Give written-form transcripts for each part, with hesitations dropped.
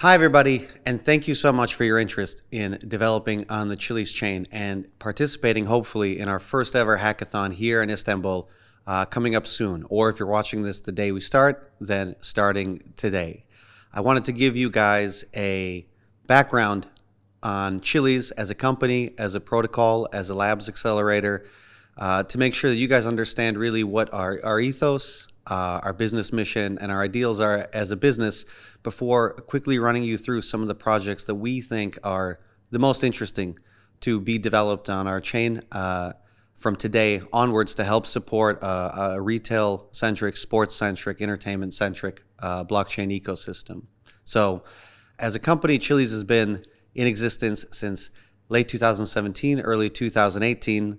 Hi, everybody, and thank you so much for your interest in developing on the Chiliz Chain and participating, hopefully, in our first ever hackathon here in Istanbul coming up soon. Or if you're watching this the day we start, then starting today. I wanted to give you guys a background on Chiliz as a company, as a protocol, as a labs accelerator, to make sure that you guys understand really what our ethos, our business mission, and our ideals are as a business before quickly running you through some of the projects that we think are the most interesting to be developed on our chain from today onwards to help support a retail-centric, sports-centric, entertainment-centric blockchain ecosystem. So as a company, Chiliz has been in existence since late 2017, early 2018,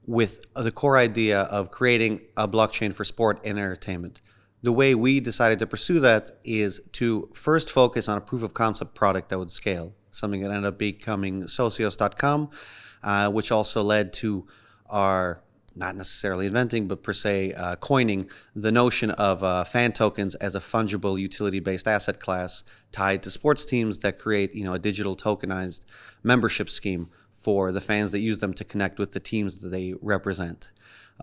with the core idea of creating a blockchain for sport and entertainment. The way we decided to pursue that is to first focus on a proof of concept product that would scale, something that ended up becoming Socios.com, which also led to our, not necessarily inventing, but per se coining the notion of fan tokens as a fungible utility-based asset class tied to sports teams that create, a digital tokenized membership scheme for the fans that use them to connect with the teams that they represent.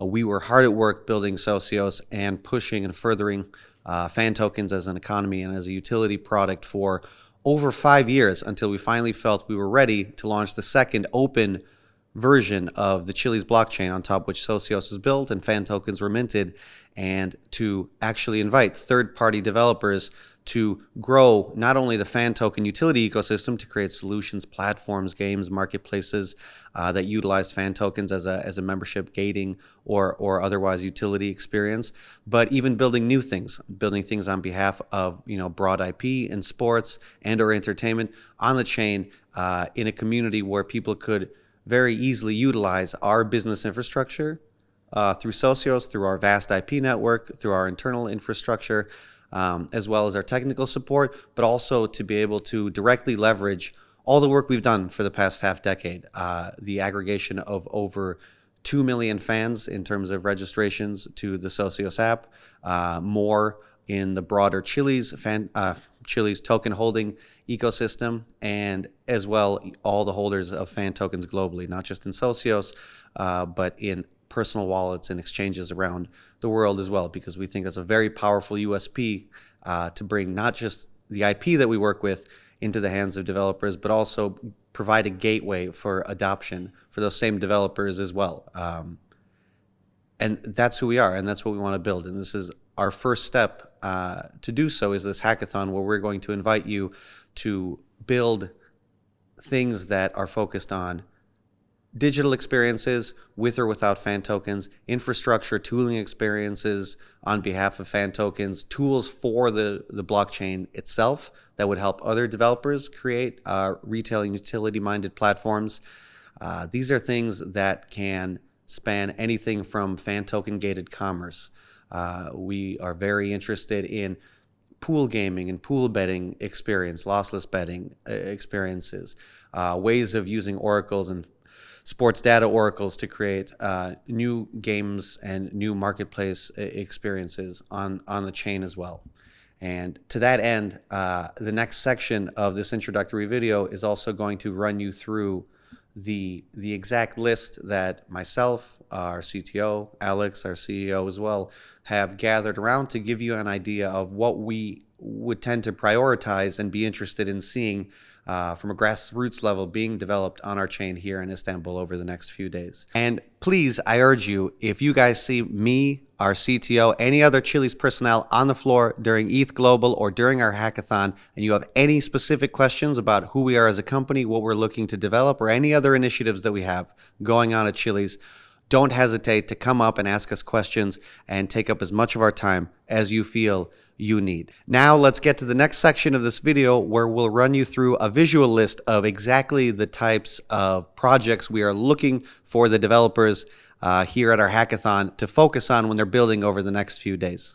We were hard at work building Socios and pushing and furthering fan tokens as an economy and as a utility product for over 5 years until we finally felt we were ready to launch the second open version of the Chiliz blockchain on top of which Socios was built and fan tokens were minted, and to actually invite third-party developers to grow not only the fan token utility ecosystem to create solutions, platforms, games, marketplaces that utilize fan tokens as a membership gating or otherwise utility experience, but even building new things, building things on behalf of broad IP in sports and or entertainment on the chain in a community where people could very easily utilize our business infrastructure through Socios, through our vast IP network, through our internal infrastructure, as well as our technical support, but also to be able to directly leverage all the work we've done for the past half decade. The aggregation of over 2 million fans in terms of registrations to the Socios app, more in the broader Chiliz token holding ecosystem, and as well all the holders of fan tokens globally, not just in Socios, but in personal wallets and exchanges around the world as well, because we think that's a very powerful USP to bring not just the IP that we work with into the hands of developers, but also provide a gateway for adoption for those same developers as well. And that's who we are, and that's what we want to build. And this is our first step to do so, is this hackathon where we're going to invite you to build things that are focused on digital experiences with or without fan tokens, infrastructure tooling experiences on behalf of fan tokens, tools for the blockchain itself that would help other developers create retail and utility-minded platforms. These are things that can span anything from fan token gated commerce. We are very interested in pool gaming and pool betting experience, lossless betting experiences, ways of using oracles and sports data oracles to create new games and new marketplace experiences on the chain as well. And to that end, the next section of this introductory video is also going to run you through the exact list that myself, our CTO, Alex, our CEO as well, have gathered around to give you an idea of what we would tend to prioritize and be interested in seeing from a grassroots level being developed on our chain here in Istanbul over the next few days. And please, I urge you, if you guys see me, our CTO, any other Chiliz personnel on the floor during ETHGlobal or during our hackathon, and you have any specific questions about who we are as a company, what we're looking to develop, or any other initiatives that we have going on at Chiliz, don't hesitate to come up and ask us questions and take up as much of our time as you feel you need. Now let's get to the next section of this video where we'll run you through a visual list of exactly the types of projects we are looking for the developers here at our hackathon to focus on when they're building over the next few days.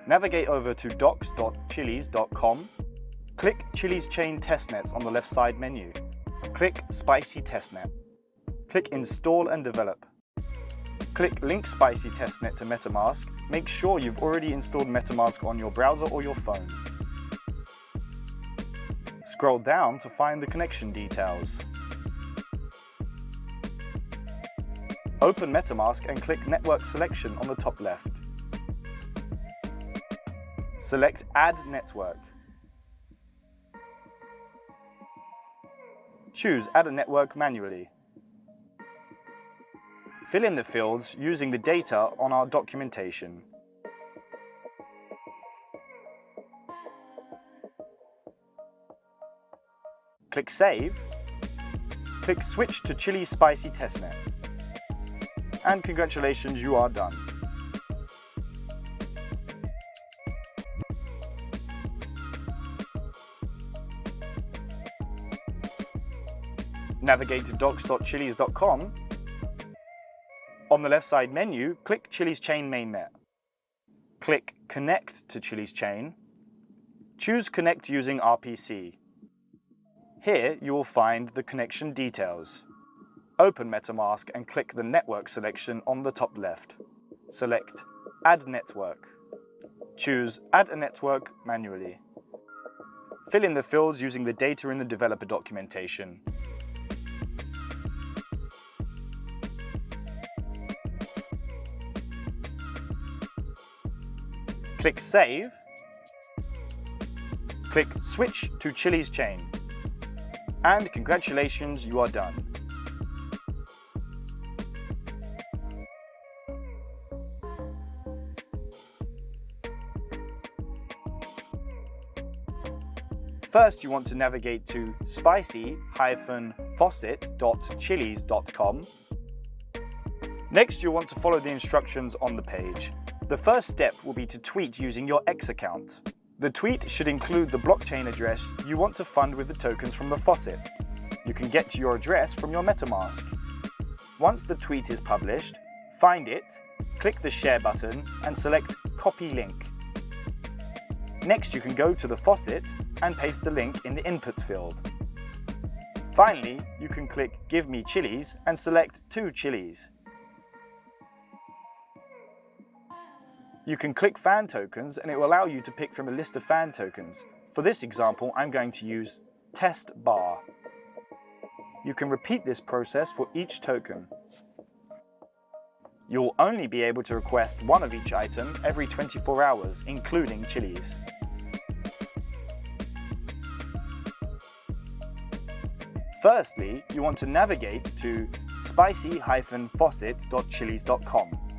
Navigate over to docs.chiliz.com. Click Chiliz Chain testnets on the left side menu. Click Spicy testnet. Click Install and Develop. Click Link Spicy testnet to MetaMask. Make sure you've already installed MetaMask on your browser or your phone. Scroll down to find the connection details. Open MetaMask and click Network Selection on the top left. Select Add Network. Choose Add a Network manually. Fill in the fields using the data on our documentation. Click Save. Click Switch to Chiliz Spicy testnet. And congratulations, you are done. Navigate to docs.chiliz.com. On the left side menu, click Chiliz Chain mainnet. Click Connect to Chiliz Chain. Choose Connect using RPC. Here you will find the connection details. Open MetaMask and click the network selection on the top left. Select Add Network. Choose Add a Network manually. Fill in the fields using the data in the developer documentation. Click Save. Click Switch to Chiliz Chain. And congratulations, you are done. First, you want to navigate to spicy-faucet.chiliz.com. Next, you'll want to follow the instructions on the page. The first step will be to tweet using your X account. The tweet should include the blockchain address you want to fund with the tokens from the faucet. You can get to your address from your MetaMask. Once the tweet is published, find it, click the share button and select Copy Link. Next, you can go to the faucet and paste the link in the inputs field. Finally, you can click Give me Chiliz and select 2 Chiliz. You can click fan tokens and it will allow you to pick from a list of fan tokens. For this example, I'm going to use test bar. You can repeat this process for each token. You'll only be able to request one of each item every 24 hours, including Chiliz. Firstly, you want to navigate to spicy-faucet.chiliz.com.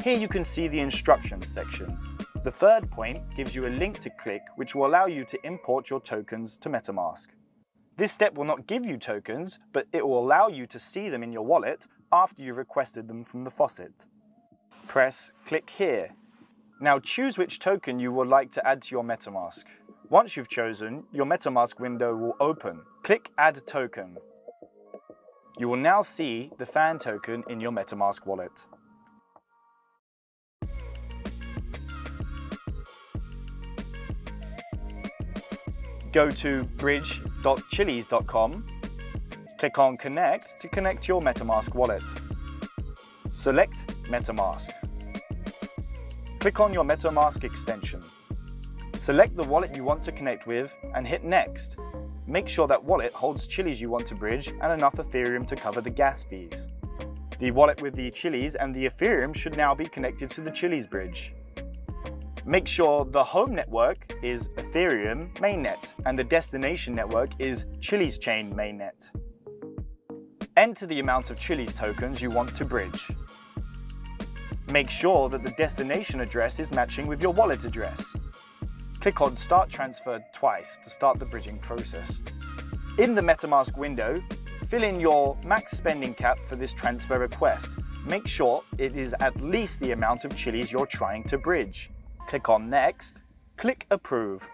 Here you can see the instructions section. The third point gives you a link to click which will allow you to import your tokens to MetaMask. This step will not give you tokens, but it will allow you to see them in your wallet after you've requested them from the faucet. Press Click here. Now choose which token you would like to add to your MetaMask. Once you've chosen, your MetaMask window will open. Click Add Token. You will now see the fan token in your MetaMask wallet. Go to bridge.chiliz.com. Click on Connect to connect your MetaMask wallet. Select MetaMask. Click on your MetaMask extension. Select the wallet you want to connect with and hit Next. Make sure that wallet holds Chiliz you want to bridge and enough Ethereum to cover the gas fees. The wallet with the Chiliz and the Ethereum should now be connected to the Chiliz bridge. Make sure the home network is Ethereum mainnet and the destination network is Chiliz Chain mainnet. Enter the amount of Chiliz tokens you want to bridge. Make sure that the destination address is matching with your wallet address. Click on Start Transfer twice to start the bridging process. In the MetaMask window, fill in your max spending cap for this transfer request. Make sure it is at least the amount of Chiliz you're trying to bridge. Click on Next, click Approve.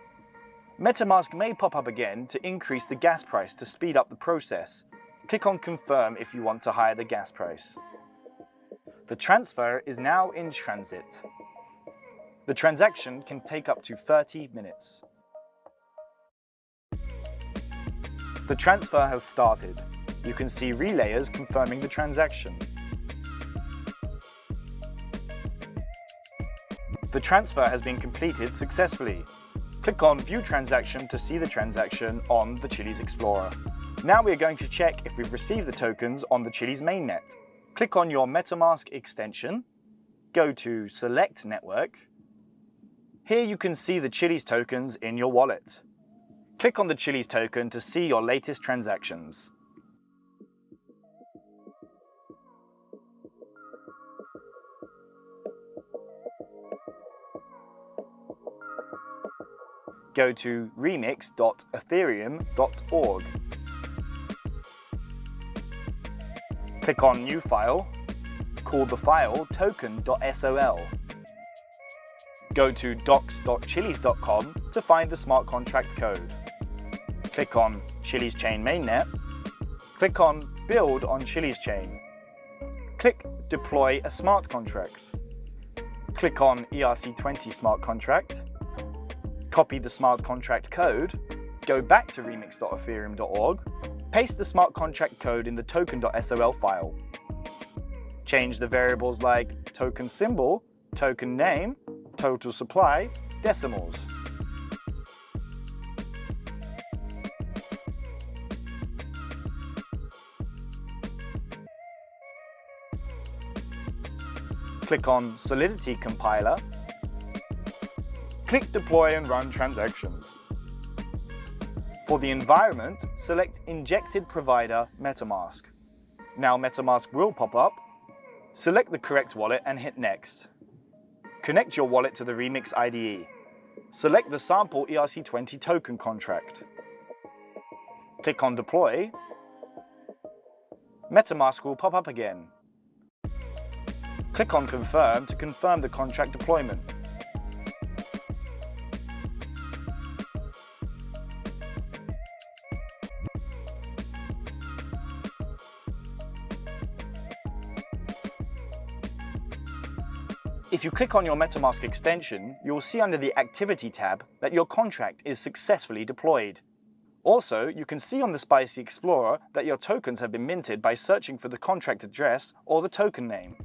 MetaMask may pop up again to increase the gas price to speed up the process. Click on Confirm if you want to higher the gas price. The transfer is now in transit. The transaction can take up to 30 minutes. The transfer has started. You can see relayers confirming the transaction. The transfer has been completed successfully. Click on View Transaction to see the transaction on the Chiliz Explorer. Now we are going to check if we've received the tokens on the Chiliz mainnet. Click on your MetaMask extension, go to Select Network. Here you can see the Chiliz tokens in your wallet. Click on the Chiliz token to see your latest transactions. Go to remix.ethereum.org. Click on New File. Call the file token.sol. Go to docs.chiliz.com to find the smart contract code. Click on Chiliz Chain mainnet. Click on Build on Chiliz Chain. Click Deploy a smart contract. Click on ERC20 smart contract. Copy the smart contract code, go back to remix.ethereum.org, paste the smart contract code in the token.sol file. Change the variables like token symbol, token name, total supply, decimals. Click on Solidity Compiler. Click Deploy and Run Transactions. For the environment, select Injected Provider MetaMask. Now MetaMask will pop up. Select the correct wallet and hit Next. Connect your wallet to the Remix IDE. Select the sample ERC20 token contract. Click on Deploy. MetaMask will pop up again. Click on Confirm to confirm the contract deployment. If you click on your MetaMask extension, you will see under the Activity tab that your contract is successfully deployed. Also, you can see on the Spicy Explorer that your tokens have been minted by searching for the contract address or the token name.